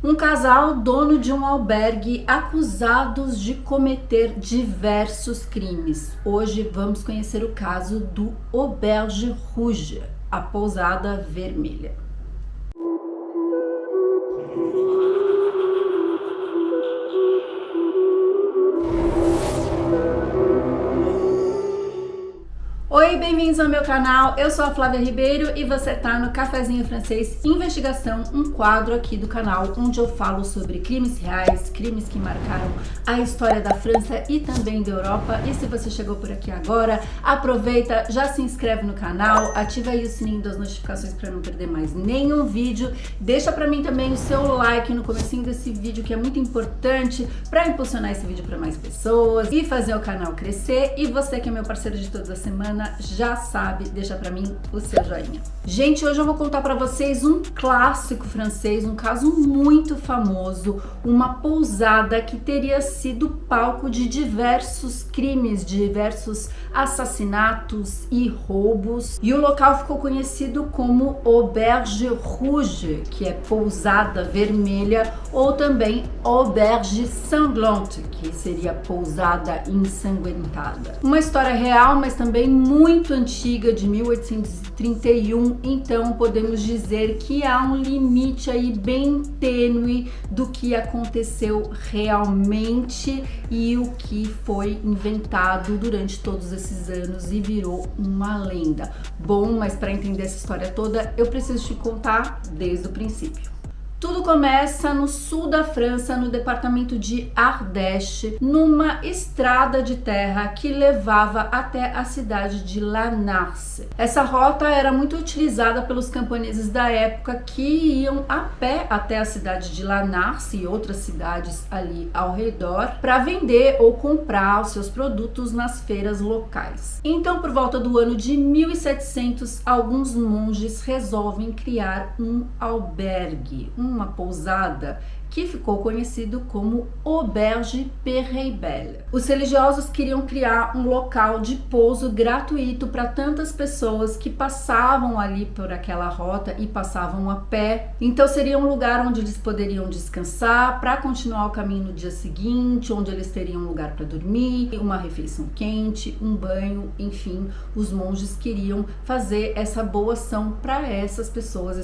Um casal dono de um albergue acusados de cometer diversos crimes. Hoje vamos conhecer o caso do Auberge Rouge, a pousada vermelha. Oi, bem-vindos ao meu canal, eu sou a Flávia Ribeiro e você tá no Cafezinho Francês Investigação, um quadro aqui do canal onde eu falo sobre crimes reais, crimes que marcaram a história da França e também da Europa. E se você chegou por aqui agora, aproveita, já se inscreve no canal, ativa aí o sininho das notificações para não perder mais nenhum vídeo. Deixa pra mim também o seu like no comecinho desse vídeo, que é muito importante para impulsionar esse vídeo para mais pessoas e fazer o canal crescer. E você que é meu parceiro de toda a semana, já sabe, deixa pra mim o seu joinha. Gente, hoje eu vou contar pra vocês um clássico francês, um caso muito famoso, uma pousada que teria sido palco de diversos crimes, de diversos assassinatos e roubos, e o local ficou conhecido como Auberge Rouge, que é pousada vermelha, ou também Auberge Sanglante, que seria pousada ensanguentada. Uma história real, mas também muito antiga, de 1831, então podemos dizer que há um limite aí bem tênue do que aconteceu realmente e o que foi inventado durante todos esses anos e virou uma lenda. Bom, mas para entender essa história toda, eu preciso te contar desde o princípio. Tudo começa no sul da França, no departamento de Ardèche, numa estrada de terra que levava até a cidade de Lanars. Essa rota era muito utilizada pelos camponeses da época, que iam a pé até a cidade de Lanars e outras cidades ali ao redor para vender ou comprar os seus produtos nas feiras locais. Então, por volta do ano de 1700, alguns monges resolvem criar um albergue, uma pousada que ficou conhecido como Auberge Pereibel. Os religiosos queriam criar um local de pouso gratuito para tantas pessoas que passavam ali por aquela rota e passavam a pé. Então seria um lugar onde eles poderiam descansar para continuar o caminho no dia seguinte, onde eles teriam um lugar para dormir, uma refeição quente, um banho, enfim, os monges queriam fazer essa boa ação para essas pessoas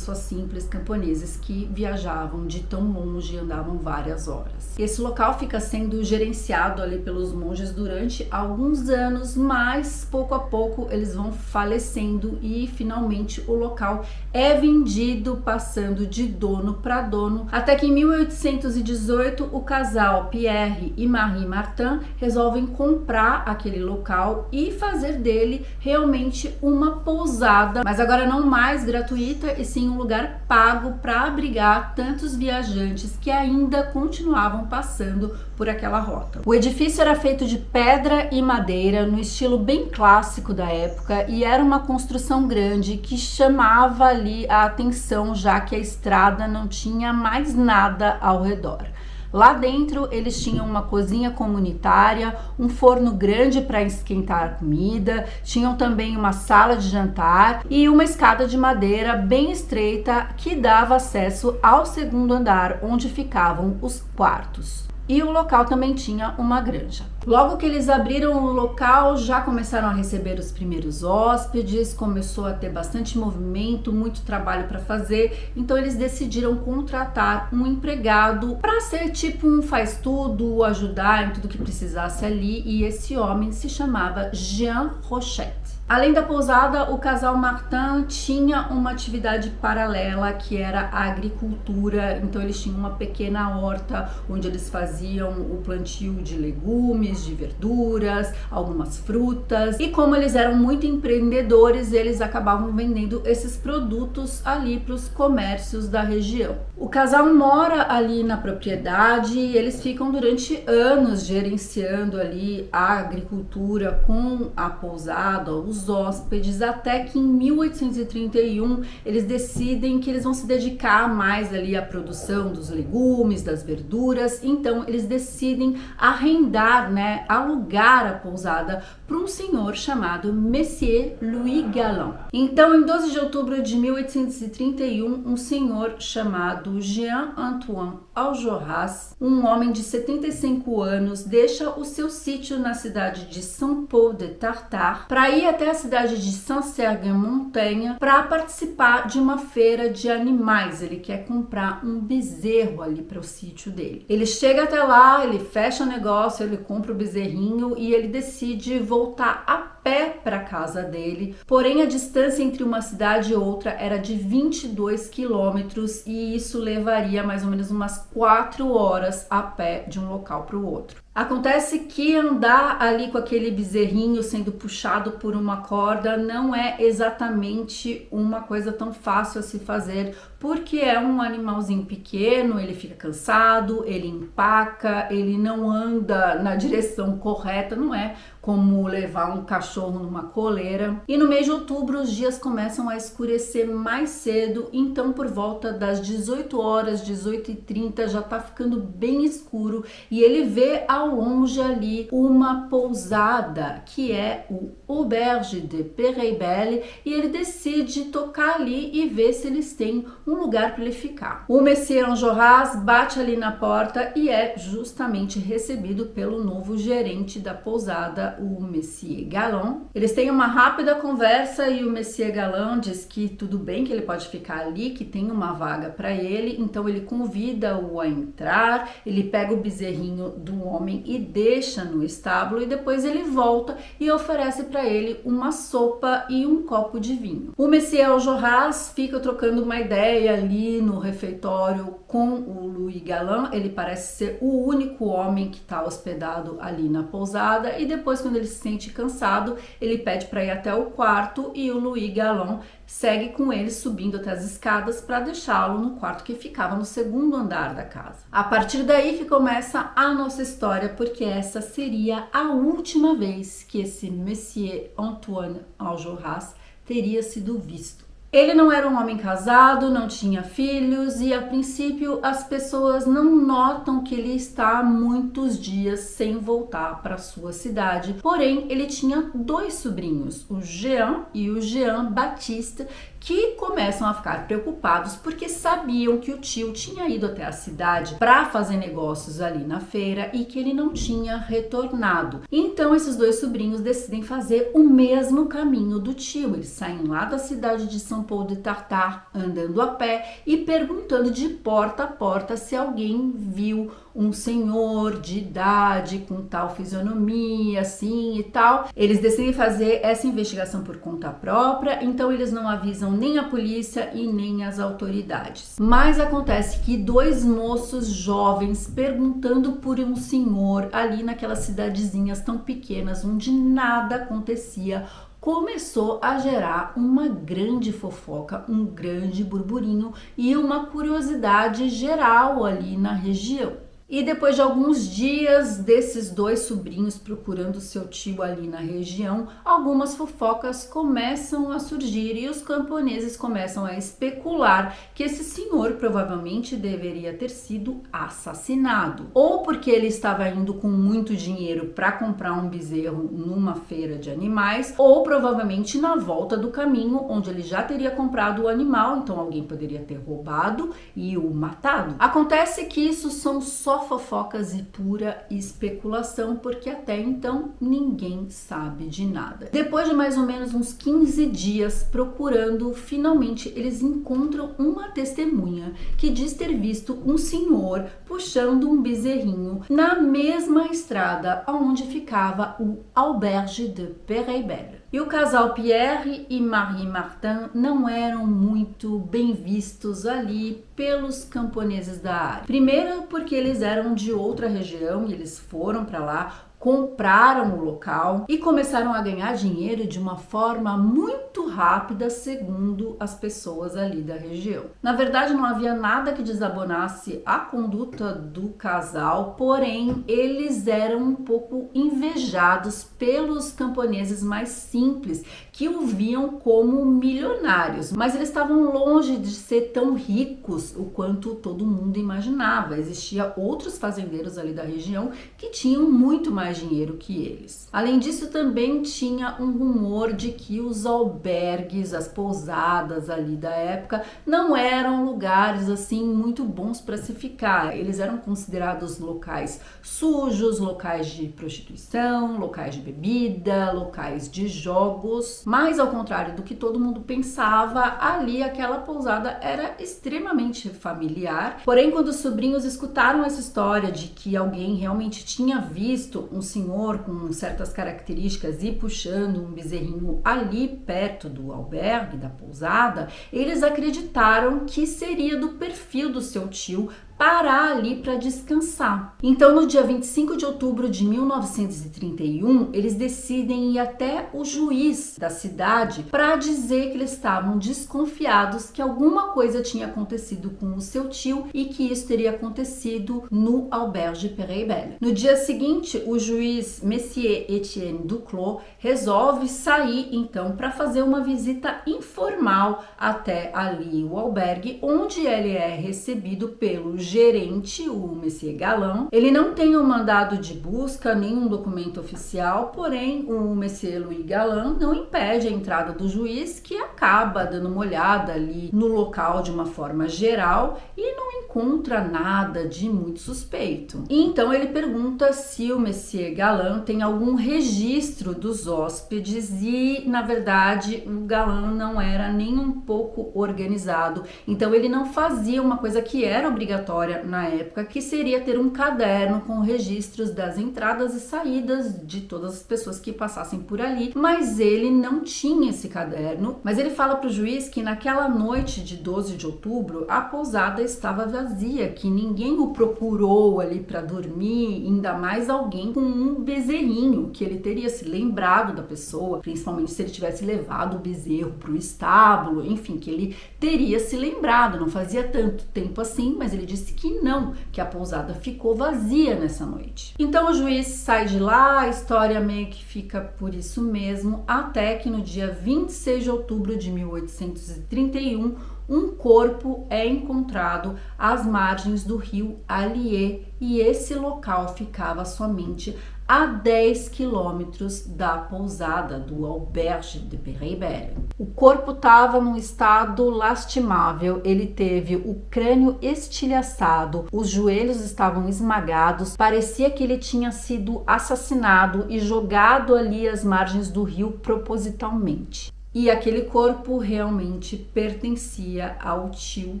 simples, camponeses que viajavam de tão longe e andavam várias horas. Esse local fica sendo gerenciado ali pelos monges durante alguns anos, mas pouco a pouco eles vão falecendo e finalmente o local é vendido, passando de dono para dono, até que em 1818 o casal Pierre e Marie Martin resolvem comprar aquele local e fazer dele realmente uma pousada, mas agora não mais gratuita e sim um lugar pago para abrigar tantos viajantes que ainda continuavam passando por aquela rota. O edifício era feito de pedra e madeira no estilo bem clássico da época e era uma construção grande que chamava ali a atenção, já que a estrada não tinha mais nada ao redor. Lá dentro eles tinham uma cozinha comunitária, um forno grande para esquentar a comida, tinham também uma sala de jantar e uma escada de madeira bem estreita que dava acesso ao segundo andar, onde ficavam os quartos. E o local também tinha uma granja. Logo que eles abriram o local, já começaram a receber os primeiros hóspedes, começou a ter bastante movimento, muito trabalho para fazer, então eles decidiram contratar um empregado para ser tipo um faz-tudo, ajudar em tudo que precisasse ali, e esse homem se chamava Jean Rochette. Além da pousada, o casal Martin tinha uma atividade paralela que era a agricultura, então eles tinham uma pequena horta onde eles faziam o plantio de legumes, de verduras, algumas frutas, e como eles eram muito empreendedores, eles acabavam vendendo esses produtos ali para os comércios da região. O casal mora ali na propriedade e eles ficam durante anos gerenciando ali a agricultura com a pousada, os os hóspedes, até que em 1831 eles decidem que eles vão se dedicar mais ali à produção dos legumes, das verduras. Então eles decidem arrendar, né, alugar a pousada para um senhor chamado Messier Louis Galland. Então, em 12 de outubro de 1831, um senhor chamado Jean-Antoine Enjolras, um homem de 75 anos, deixa o seu sítio na cidade de Saint-Paul-de-Tartare para ir até a cidade de Saint-Sergue-en-Montagne para participar de uma feira de animais. Ele quer comprar um bezerro ali para o sítio dele. Ele chega até lá, ele fecha o negócio, ele compra o bezerrinho e ele decide voltar a pé para a casa dele. Porém, a distância entre uma cidade e outra era de 22 quilômetros e isso levaria mais ou menos umas 4 horas a pé de um local para o outro. Acontece que andar ali com aquele bezerrinho sendo puxado por uma corda não é exatamente uma coisa tão fácil a se fazer, porque é um animalzinho pequeno, ele fica cansado, ele empaca, ele não anda na direção correta, não é como levar um cachorro numa coleira. E no mês de outubro os dias começam a escurecer mais cedo, então por volta das 18 horas, 18h30, já tá ficando bem escuro e ele vê ao longe ali uma pousada que é o Auberge de Pereibelle e ele decide tocar ali e ver se eles têm um lugar para ele ficar. O Messier Enjolras bate ali na porta e é justamente recebido pelo novo gerente da pousada, o Messier Galland. Eles têm uma rápida conversa e o Messier Galland diz que tudo bem, que ele pode ficar ali, que tem uma vaga para ele, então ele convida-o a entrar, ele pega o bezerrinho do homem e deixa no estábulo e depois ele volta e oferece para ele uma sopa e um copo de vinho. O Messier Enjolras fica trocando uma ideia ali no refeitório com o Louis Galland. Ele parece ser o único homem que está hospedado ali na pousada e depois, quando ele se sente cansado, ele pede para ir até o quarto e o Louis Galland segue com ele subindo até as escadas para deixá-lo no quarto que ficava no segundo andar da casa. A partir daí que começa a nossa história, porque essa seria a última vez que esse Messier Antoine Enjolras teria sido visto. Ele não era um homem casado, não tinha filhos e a princípio as pessoas não notam que ele está há muitos dias sem voltar para sua cidade. Porém, ele tinha 2 sobrinhos, o Jean e o Jean Baptiste, que começam a ficar preocupados porque sabiam que o tio tinha ido até a cidade para fazer negócios ali na feira e que ele não tinha retornado. Então esses 2 sobrinhos decidem fazer o mesmo caminho do tio. Eles saem lá da cidade de Saint-Paul-de-Tartare andando a pé e perguntando de porta a porta se alguém viu um senhor de idade com tal fisionomia assim e tal. Eles decidem fazer essa investigação por conta própria, então eles não avisam nem a polícia e nem as autoridades. Mas acontece que 2 moços jovens perguntando por um senhor ali naquelas cidadezinhas tão pequenas onde nada acontecia começou a gerar uma grande fofoca, um grande burburinho e uma curiosidade geral ali na região. E depois de alguns dias desses 2 sobrinhos procurando seu tio ali na região, algumas fofocas começam a surgir e os camponeses começam a especular que esse senhor provavelmente deveria ter sido assassinado. Ou porque ele estava indo com muito dinheiro para comprar um bezerro numa feira de animais, ou provavelmente na volta do caminho onde ele já teria comprado o animal, então alguém poderia ter roubado e o matado. Acontece que isso são só fofocas e pura especulação, porque até então ninguém sabe de nada. Depois de mais ou menos uns 15 dias procurando, finalmente eles encontram uma testemunha que diz ter visto um senhor puxando um bezerrinho na mesma estrada onde ficava o Auberge de Pereibelle. E o casal Pierre e Marie Martin não eram muito bem vistos ali pelos camponeses da área. Primeiro porque eles eram de outra região e eles foram para lá compraram o local e começaram a ganhar dinheiro de uma forma muito rápida, segundo as pessoas ali da região. Na verdade, não havia nada que desabonasse a conduta do casal, porém eles eram um pouco invejados pelos camponeses mais simples, que o viam como milionários, mas eles estavam longe de ser tão ricos o quanto todo mundo imaginava. Existia outros fazendeiros ali da região que tinham muito mais dinheiro que eles. Além disso, também tinha um rumor de que os albergues, as pousadas ali da época, não eram lugares assim muito bons para se ficar. Eles eram considerados locais sujos, locais de prostituição, locais de bebida, locais de jogos. Mas ao contrário do que todo mundo pensava, ali aquela pousada era extremamente familiar. Porém, quando os sobrinhos escutaram essa história de que alguém realmente tinha visto um senhor com certas características e puxando um bezerrinho ali perto do albergue, da pousada, eles acreditaram que seria do perfil do seu tio parar ali para descansar. Então, no dia 25 de outubro de 1931, eles decidem ir até o juiz da cidade para dizer que eles estavam desconfiados que alguma coisa tinha acontecido com o seu tio e que isso teria acontecido no Auberge Perret-Belle. No dia seguinte, o juiz Messier Etienne Duclos resolve sair então para fazer uma visita informal até ali o albergue, onde ele é recebido pelo gerente, o Monsieur Galland. Ele não tem um mandado de busca, nenhum documento oficial, porém o Monsieur Louis Galland não impede a entrada do juiz, que acaba dando uma olhada ali no local de uma forma geral e não encontra nada de muito suspeito. E então ele pergunta se o Monsieur Galland tem algum registro dos hóspedes e, na verdade, o Galland não era nem um pouco organizado, então ele não fazia uma coisa que era obrigatória na época, que seria ter um caderno com registros das entradas e saídas de todas as pessoas que passassem por ali, mas ele não tinha esse caderno. Mas ele fala para o juiz que naquela noite de 12 de outubro a pousada estava vazia, que ninguém o procurou ali para dormir, ainda mais alguém com um bezerrinho, que ele teria se lembrado da pessoa, principalmente se ele tivesse levado o bezerro para o estábulo, enfim, que ele teria se lembrado. Não fazia tanto tempo assim, mas ele disse que não, que a pousada ficou vazia nessa noite. Então o juiz sai de lá, a história meio que fica por isso mesmo, até que no dia 26 de outubro de 1831, um corpo é encontrado às margens do rio Allier, e esse local ficava somente a 10 quilômetros da pousada do Auberge de Perret-Belle. O corpo estava num estado lastimável, ele teve o crânio estilhaçado, os joelhos estavam esmagados, parecia que ele tinha sido assassinado e jogado ali às margens do rio propositalmente. E aquele corpo realmente pertencia ao tio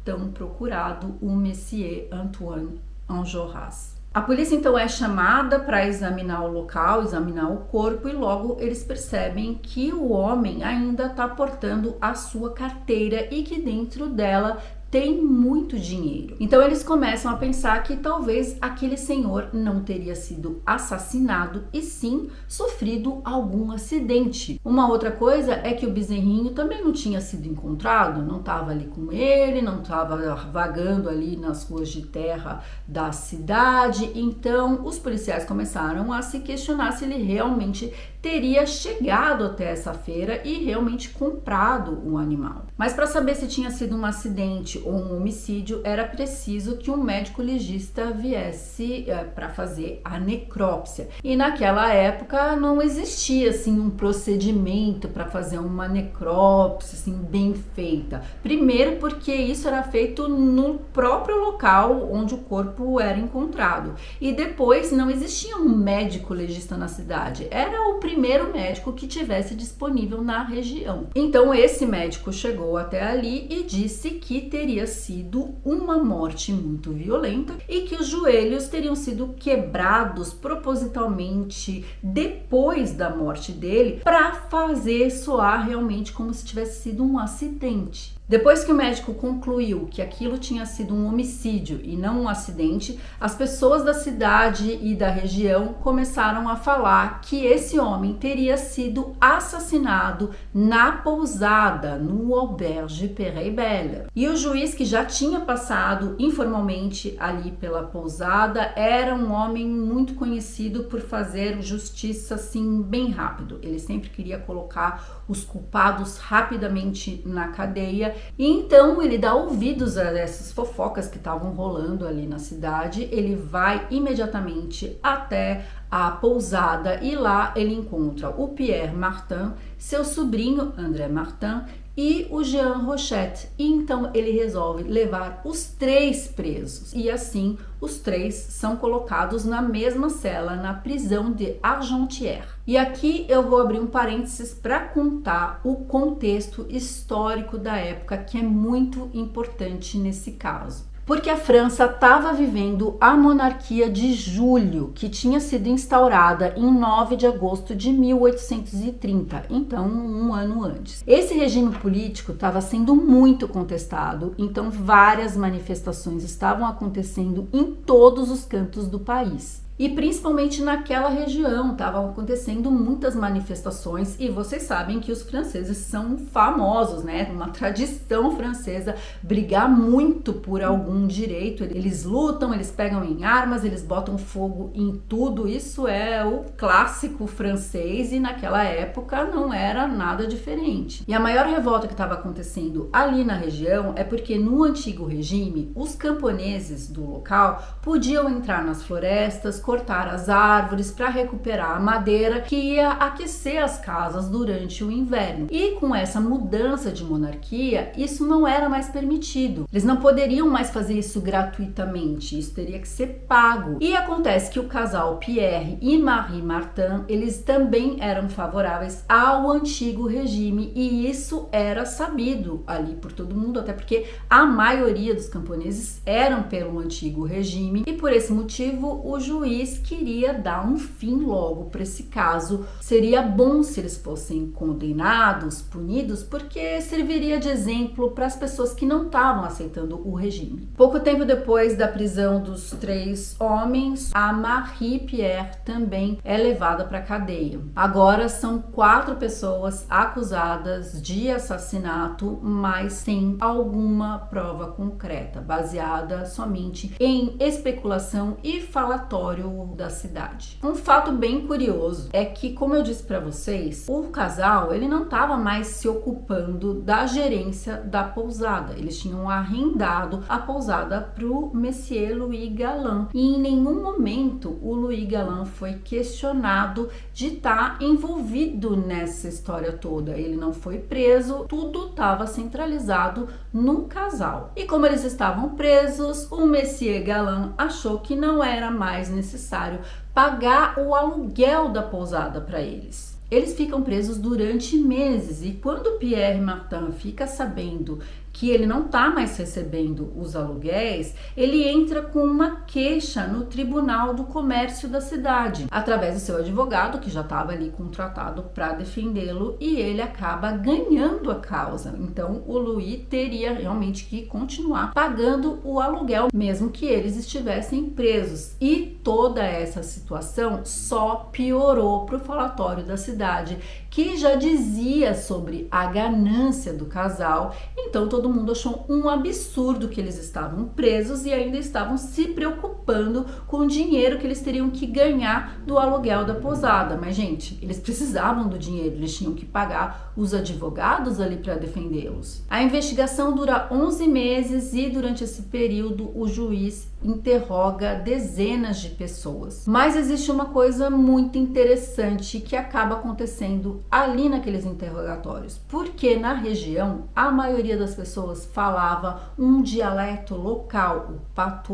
tão procurado, o Monsieur Antoine Enjolras. A polícia então é chamada para examinar o local, examinar o corpo, e logo eles percebem que o homem ainda está portando a sua carteira e que dentro dela tem muito dinheiro. Então eles começam a pensar que talvez aquele senhor não teria sido assassinado e sim sofrido algum acidente. Uma outra coisa é que o bezerrinho também não tinha sido encontrado, não estava ali com ele, não estava vagando ali nas ruas de terra da cidade. Então os policiais começaram a se questionar se ele realmente teria chegado até essa feira e realmente comprado o animal. Mas para saber se tinha sido um acidente ou um homicídio, era preciso que um médico legista viesse para fazer a necrópsia. E naquela época não existia assim um procedimento para fazer uma necrópsia assim bem feita. Primeiro porque isso era feito no próprio local onde o corpo era encontrado. E depois não existia um médico legista na cidade. Era o primeiro médico que tivesse disponível na região. Então esse médico chegou até ali e disse que teria sido uma morte muito violenta e que os joelhos teriam sido quebrados propositalmente depois da morte dele para fazer soar realmente como se tivesse sido um acidente. Depois que o médico concluiu que aquilo tinha sido um homicídio e não um acidente, as pessoas da cidade e da região começaram a falar que esse homem teria sido assassinado na pousada, no Auberge Perret-Belle. E o juiz, que já tinha passado informalmente ali pela pousada, era um homem muito conhecido por fazer justiça assim bem rápido. Ele sempre queria colocar os culpados rapidamente na cadeia. E então ele dá ouvidos a essas fofocas que estavam rolando ali na cidade. Ele vai imediatamente até a pousada e lá ele encontra o Pierre Martin, seu sobrinho André Martin e o Jean Rochette. E então ele resolve levar os 3 presos. E assim os 3 são colocados na mesma cela na prisão de Argentières. E aqui eu vou abrir um parênteses para contar o contexto histórico da época, que é muito importante nesse caso. Porque a França estava vivendo a monarquia de Júlio, que tinha sido instaurada em 9 de agosto de 1830, então um ano antes. Esse regime político estava sendo muito contestado, então várias manifestações estavam acontecendo em todos os cantos do país. E principalmente naquela região estavam acontecendo muitas manifestações, e vocês sabem que os franceses são famosos, né? Uma tradição francesa brigar muito por algum direito. Eles lutam, eles pegam em armas, eles botam fogo em tudo. Isso é o clássico francês e naquela época não era nada diferente. E a maior revolta que estava acontecendo ali na região é porque no antigo regime os camponeses do local podiam entrar nas florestas, cortar as árvores para recuperar a madeira que ia aquecer as casas durante o inverno. E com essa mudança de monarquia, isso não era mais permitido. Eles não poderiam mais fazer isso gratuitamente, isso teria que ser pago. E acontece que o casal Pierre e Marie Martin, eles também eram favoráveis ao antigo regime, e isso era sabido ali por todo mundo, até porque a maioria dos camponeses eram pelo antigo regime, e por esse motivo o juiz queria dar um fim logo para esse caso. Seria bom se eles fossem condenados, punidos, porque serviria de exemplo para as pessoas que não estavam aceitando o regime. Pouco tempo depois da prisão dos 3 homens, a Marie Pierre também é levada para a cadeia. Agora são 4 pessoas acusadas de assassinato, mas sem alguma prova concreta, baseada somente em especulação e falatório da cidade. Um fato bem curioso é que, como eu disse para vocês, o casal ele não estava mais se ocupando da gerência da pousada. Eles tinham arrendado a pousada para o Monsieur Louis Galland, e em nenhum momento o Louis Galland foi questionado de estar envolvido nessa história toda. Ele não foi preso, tudo estava centralizado no casal. E como eles estavam presos, o Monsieur Galland achou que não era mais necessário pagar o aluguel da pousada para eles. Eles ficam presos durante meses, e quando Pierre Martin fica sabendo que ele não está mais recebendo os aluguéis, ele entra com uma queixa no Tribunal do Comércio da cidade, através do seu advogado, que já estava ali contratado para defendê-lo, e ele acaba ganhando a causa. Então o Louis teria realmente que continuar pagando o aluguel, mesmo que eles estivessem presos. E toda essa situação só piorou para o falatório da cidade, que já dizia sobre a ganância do casal. Então todo mundo achou um absurdo que eles estavam presos e ainda estavam se preocupando com o dinheiro que eles teriam que ganhar do aluguel da pousada. Mas, gente, eles precisavam do dinheiro, eles tinham que pagar os advogados ali para defendê-los. A investigação dura 11 meses e durante esse período o juiz interroga dezenas de pessoas. Mas existe uma coisa muito interessante que acaba acontecendo ali naqueles interrogatórios, porque na região a maioria das pessoas falava um dialeto local, o patois.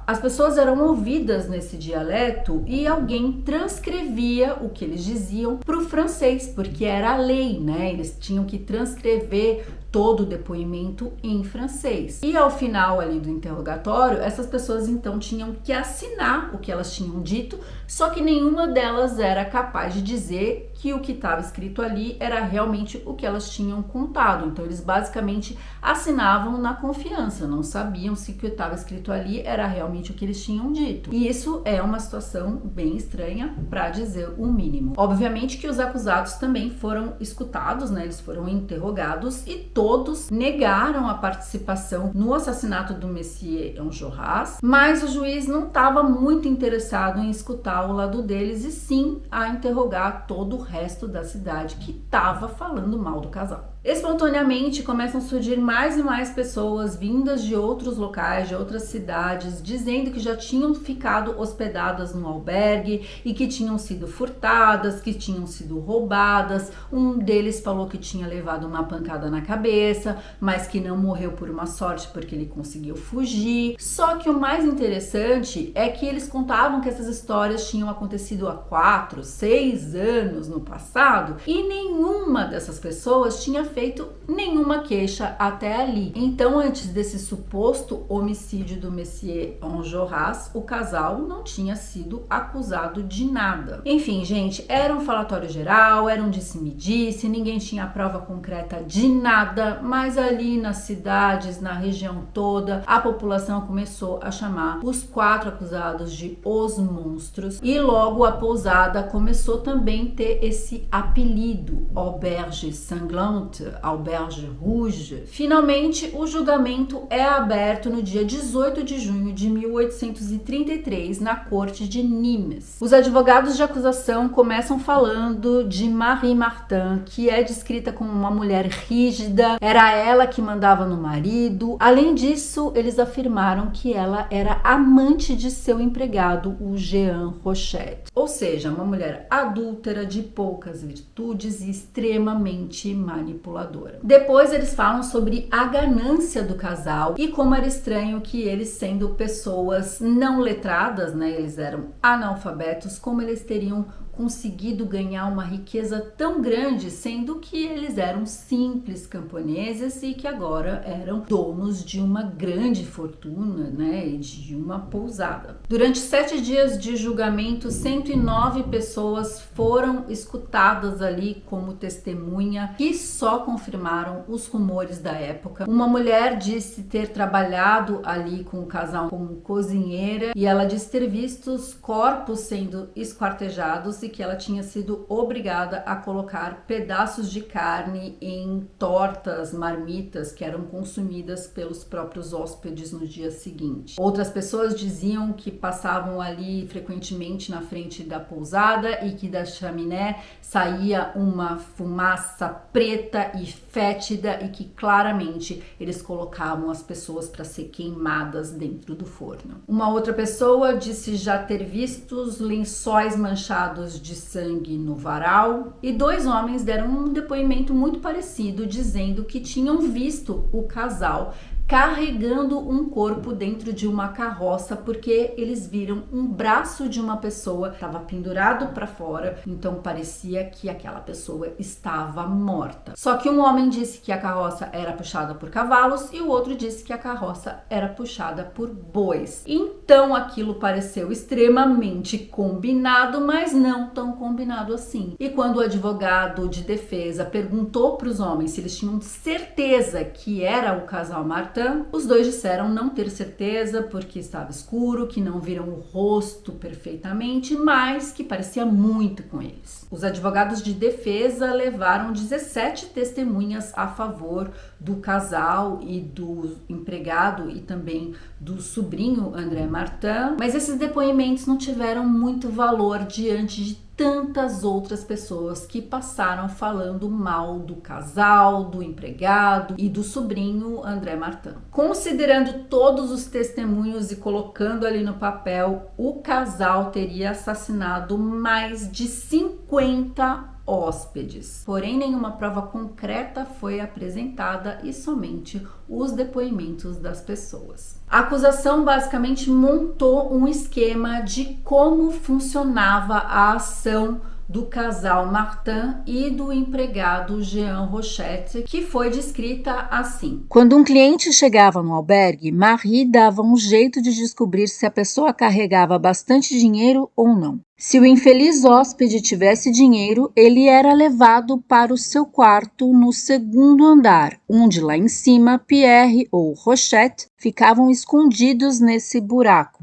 As pessoas eram ouvidas nesse dialeto e alguém transcrevia o que eles diziam para o francês, porque era a lei, né? Eles tinham que transcrever todo o depoimento em francês. E ao final ali do interrogatório, essas pessoas então tinham que assinar o que elas tinham dito, só que nenhuma delas era capaz de dizer que o que estava escrito ali era realmente o que elas tinham contado. Então eles basicamente assinavam na confiança, não sabiam se o que estava escrito ali era realmente o que eles tinham dito. E isso é uma situação bem estranha, para dizer o mínimo. Obviamente que os acusados também foram escutados, né? Eles foram interrogados e todos negaram a participação no assassinato do Monsieur Enjolras, mas o juiz não estava muito interessado em escutar o lado deles e sim a interrogar todo o resto da cidade que estava falando mal do casal. Espontaneamente começam a surgir mais e mais pessoas vindas de outros locais, de outras cidades, dizendo que já tinham ficado hospedadas no albergue e que tinham sido furtadas, que tinham sido roubadas. Um deles falou que tinha levado uma pancada na cabeça, mas que não morreu por uma sorte porque ele conseguiu fugir. Só que o mais interessante é que eles contavam que essas histórias tinham acontecido há 4, 6 anos no passado e nenhuma dessas pessoas tinha feito nenhuma queixa até ali. Então, antes desse suposto homicídio do Monsieur Enjolras, o casal não tinha sido acusado de nada. Enfim, gente, era um falatório geral, era um disse-me-disse, ninguém tinha prova concreta de nada, mas ali nas cidades, na região toda, a população começou a chamar os 4 acusados de os monstros e logo a pousada começou também a ter esse apelido, Auberge Sanglante, Auberge Rouge. Finalmente, o julgamento é aberto no dia 18 de junho de 1833 na corte de Nimes. Os advogados de acusação começam falando de Marie Martin, que é descrita como uma mulher rígida, era ela que mandava no marido. Além disso, eles afirmaram que ela era amante de seu empregado, o Jean Rochette. Ou seja, uma mulher adúltera, de poucas virtudes e extremamente manipuladora. Depois eles falam sobre a ganância do casal e como era estranho que eles, sendo pessoas não letradas, né, eles eram analfabetos, como eles teriam conseguido ganhar uma riqueza tão grande, sendo que eles eram simples camponeses e que agora eram donos de uma grande fortuna, né, e de uma pousada. Durante 7 dias de julgamento, 109 pessoas foram escutadas ali como testemunha, que só confirmaram os rumores da época. Uma mulher disse ter trabalhado ali com o casal como cozinheira e ela disse ter visto os corpos sendo esquartejados e que ela tinha sido obrigada a colocar pedaços de carne em tortas, marmitas que eram consumidas pelos próprios hóspedes no dia seguinte. Outras pessoas diziam que passavam ali frequentemente na frente da pousada e que da chaminé saía uma fumaça preta e fétida e que claramente eles colocavam as pessoas para ser queimadas dentro do forno. Uma outra pessoa disse já ter visto os lençóis manchados de sangue no varal e 2 homens deram um depoimento muito parecido, dizendo que tinham visto o casal carregando um corpo dentro de uma carroça, porque eles viram um braço de uma pessoa que estava pendurado para fora, então parecia que aquela pessoa estava morta. Só que um homem disse que a carroça era puxada por cavalos e o outro disse que a carroça era puxada por bois. Então aquilo pareceu extremamente combinado, mas não tão combinado assim. E quando o advogado de defesa perguntou para os homens se eles tinham certeza que era o casal Martin, os 2 disseram não ter certeza porque estava escuro, que não viram o rosto perfeitamente, mas que parecia muito com eles. Os advogados de defesa levaram 17 testemunhas a favor do casal e do empregado e também do sobrinho André Martin, mas esses depoimentos não tiveram muito valor diante de tantas outras pessoas que passaram falando mal do casal, do empregado e do sobrinho André Martin. Considerando todos os testemunhos e colocando ali no papel, o casal teria assassinado mais de 50 hóspedes. Porém, nenhuma prova concreta foi apresentada e somente os depoimentos das pessoas. A acusação basicamente montou um esquema de como funcionava a ação do casal Martin e do empregado Jean Rochette, que foi descrita assim. Quando um cliente chegava no albergue, Marie dava um jeito de descobrir se a pessoa carregava bastante dinheiro ou não. Se o infeliz hóspede tivesse dinheiro, ele era levado para o seu quarto no segundo andar, onde lá em cima Pierre ou Rochette ficavam escondidos nesse buraco.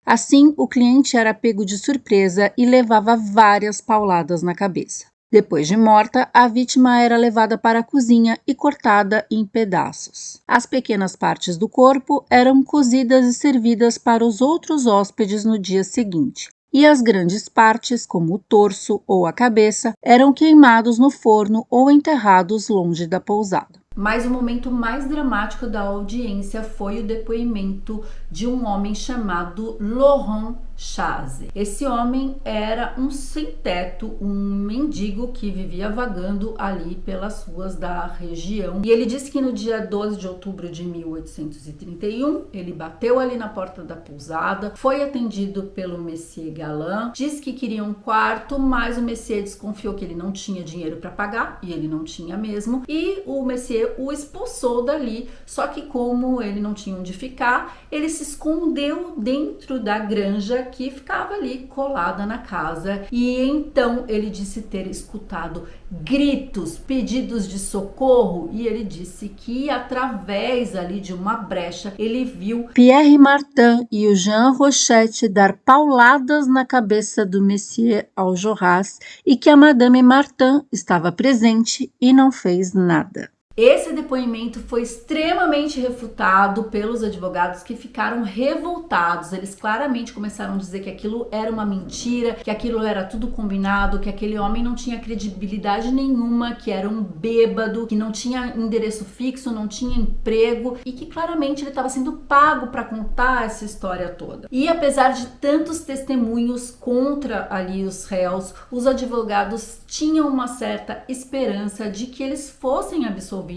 Assim, o cliente era pego de surpresa e levava várias pauladas na cabeça. Depois de morta, a vítima era levada para a cozinha e cortada em pedaços. As pequenas partes do corpo eram cozidas e servidas para os outros hóspedes no dia seguinte. E as grandes partes, como o torso ou a cabeça, eram queimados no forno ou enterrados longe da pousada. Mas o momento mais dramático da audiência foi o depoimento de um homem chamado Laurent Chase. Esse homem era um sem-teto, um mendigo que vivia vagando ali pelas ruas da região. E ele disse que no dia 12 de outubro de 1831, ele bateu ali na porta da pousada, foi atendido pelo Monsieur Galland, disse que queria um quarto, mas o Monsieur desconfiou que ele não tinha dinheiro para pagar, e ele não tinha mesmo, e o Monsieur o expulsou dali, só que como ele não tinha onde ficar, ele se escondeu dentro da granja que ficava ali colada na casa, e então ele disse ter escutado gritos, pedidos de socorro, e ele disse que através ali de uma brecha ele viu Pierre Martin e o Jean Rochette dar pauladas na cabeça do Monsieur Enjolras e que a Madame Martin estava presente e não fez nada. Esse depoimento foi extremamente refutado pelos advogados que ficaram revoltados. Eles claramente começaram a dizer que aquilo era uma mentira, que aquilo era tudo combinado, que aquele homem não tinha credibilidade nenhuma, que era um bêbado, que não tinha endereço fixo, não tinha emprego e que claramente ele estava sendo pago para contar essa história toda. E apesar de tantos testemunhos contra ali os réus, os advogados tinham uma certa esperança de que eles fossem absolvidos,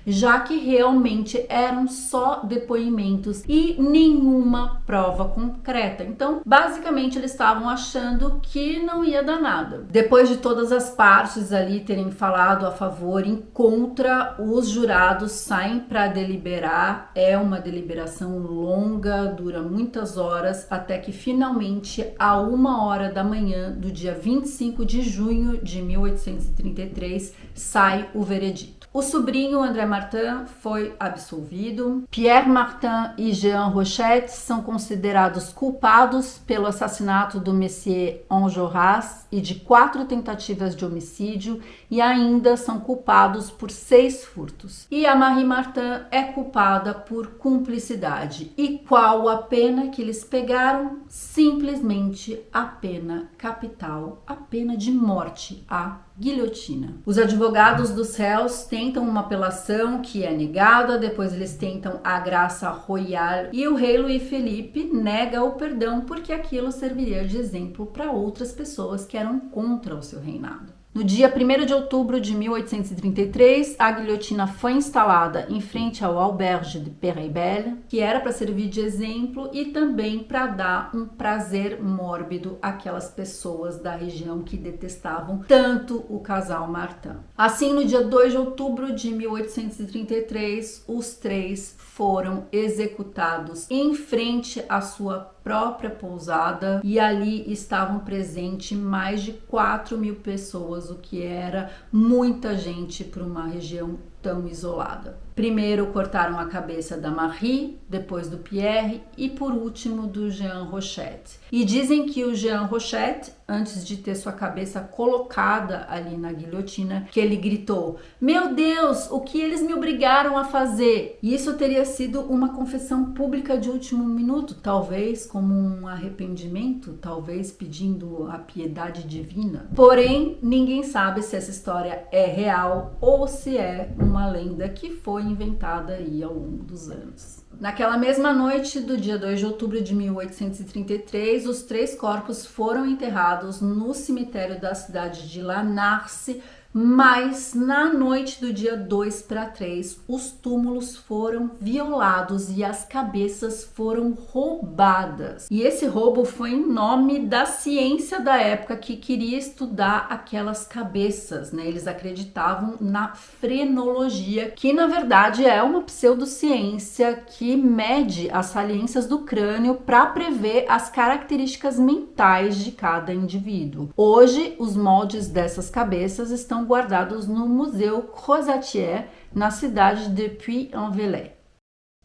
já que realmente eram só depoimentos e nenhuma prova concreta. Então, basicamente, eles estavam achando que não ia dar nada. Depois de todas as partes ali terem falado a favor e contra, os jurados saem para deliberar. É uma deliberação longa, dura muitas horas, até que finalmente, à 1h da manhã do dia 25 de junho de 1833, sai o veredito. O sobrinho André Martin foi absolvido. Pierre Martin e Jean Rochette são considerados culpados pelo assassinato do Monsieur Enjolras e de 4 tentativas de homicídio e ainda são culpados por 6 furtos. E a Marie Martin é culpada por cumplicidade. E qual a pena que eles pegaram? Simplesmente a pena capital, a pena de morte, a guilhotina. Os advogados dos réus tentam uma apelação que é negada, depois eles tentam a graça royal e o rei Luís Felipe nega o perdão porque aquilo serviria de exemplo para outras pessoas que eram contra o seu reinado. No dia 1º de outubro de 1833, a guilhotina foi instalada em frente ao Auberge de Peyreibel, que era para servir de exemplo e também para dar um prazer mórbido àquelas pessoas da região que detestavam tanto o casal Martin. Assim, no dia 2 de outubro de 1833, os 3 foram executados em frente à sua própria pousada e ali estavam presentes mais de 4.000 pessoas, o que era muita gente para uma região tão isolada. Primeiro cortaram a cabeça da Marie, depois do Pierre e por último do Jean Rochette. E dizem que o Jean Rochette, antes de ter sua cabeça colocada ali na guilhotina, que ele gritou: "Meu Deus, o que eles me obrigaram a fazer?" E isso teria sido uma confissão pública de último minuto, talvez como um arrependimento, talvez pedindo a piedade divina. Porém, ninguém sabe se essa história é real ou se é uma lenda que foi inventada aí ao longo dos anos. Naquela mesma noite do dia 2 de outubro de 1833, os 3 corpos foram enterrados no cemitério da cidade de Lanarce, Mas na noite do dia 2 para 3, os túmulos foram violados e as cabeças foram roubadas. E esse roubo foi em nome da ciência da época que queria estudar aquelas cabeças, né? Eles acreditavam na frenologia, que na verdade é uma pseudociência que mede as saliências do crânio para prever as características mentais de cada indivíduo. Hoje, os moldes dessas cabeças estão guardados no Museu Crozatier, na cidade de Puy-en-Velay.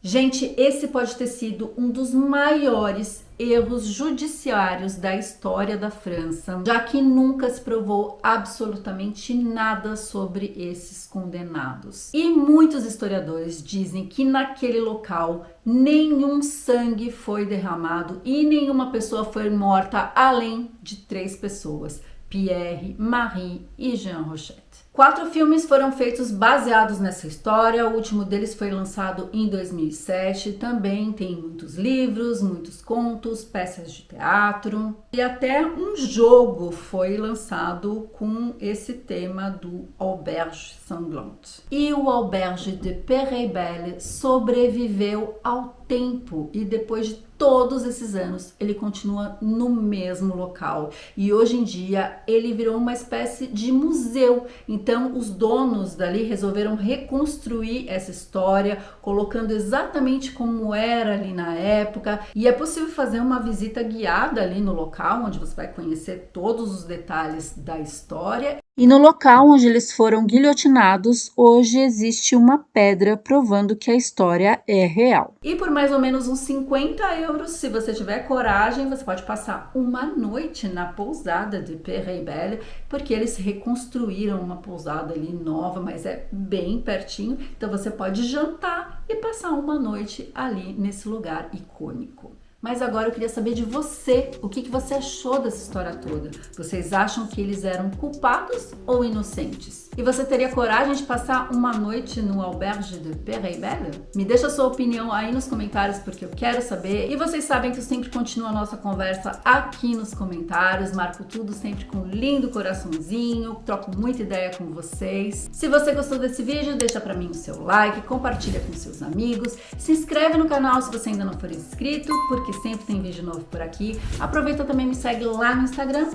Gente, esse pode ter sido um dos maiores erros judiciários da história da França, já que nunca se provou absolutamente nada sobre esses condenados. E muitos historiadores dizem que naquele local nenhum sangue foi derramado e nenhuma pessoa foi morta além de 3 pessoas: Pierre, Marie e Jean Rochette. 4 filmes foram feitos baseados nessa história, o último deles foi lançado em 2007, também tem muitos livros, muitos contos, peças de teatro e até um jogo foi lançado com esse tema do Auberge Sanglante. E o Auberge de Peyreibel sobreviveu ao tempo e depois de todos esses anos ele continua no mesmo local e hoje em dia ele virou uma espécie de museu. Então os donos dali resolveram reconstruir essa história, colocando exatamente como era ali na época, e é possível fazer uma visita guiada ali no local, onde você vai conhecer todos os detalhes da história. E no local onde eles foram guilhotinados, hoje existe uma pedra provando que a história é real. E por mais ou menos uns 50 euros, se você tiver coragem, você pode passar uma noite na pousada de Peyreibel, porque eles reconstruíram uma pousada ali nova, mas é bem pertinho, então você pode jantar e passar uma noite ali nesse lugar icônico. Mas agora eu queria saber de você, o que você achou dessa história toda? Vocês acham que eles eram culpados ou inocentes? E você teria coragem de passar uma noite no Auberge de Peyreibel? Me deixa a sua opinião aí nos comentários, porque eu quero saber. E vocês sabem que eu sempre continuo a nossa conversa aqui nos comentários, marco tudo sempre com um lindo coraçãozinho, troco muita ideia com vocês. Se você gostou desse vídeo, deixa pra mim o seu like, compartilha com seus amigos, se inscreve no canal se você ainda não for inscrito, porque sempre tem vídeo novo por aqui. Aproveita também, me segue lá no Instagram,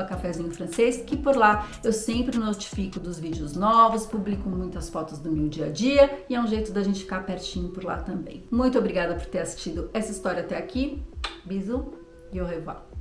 @cafezinhofrancês, que por lá eu sempre notifico dos vídeos novos, publico muitas fotos do meu dia a dia e é um jeito da gente ficar pertinho por lá também. Muito obrigada por ter assistido essa história até aqui. Bisous e au revoir.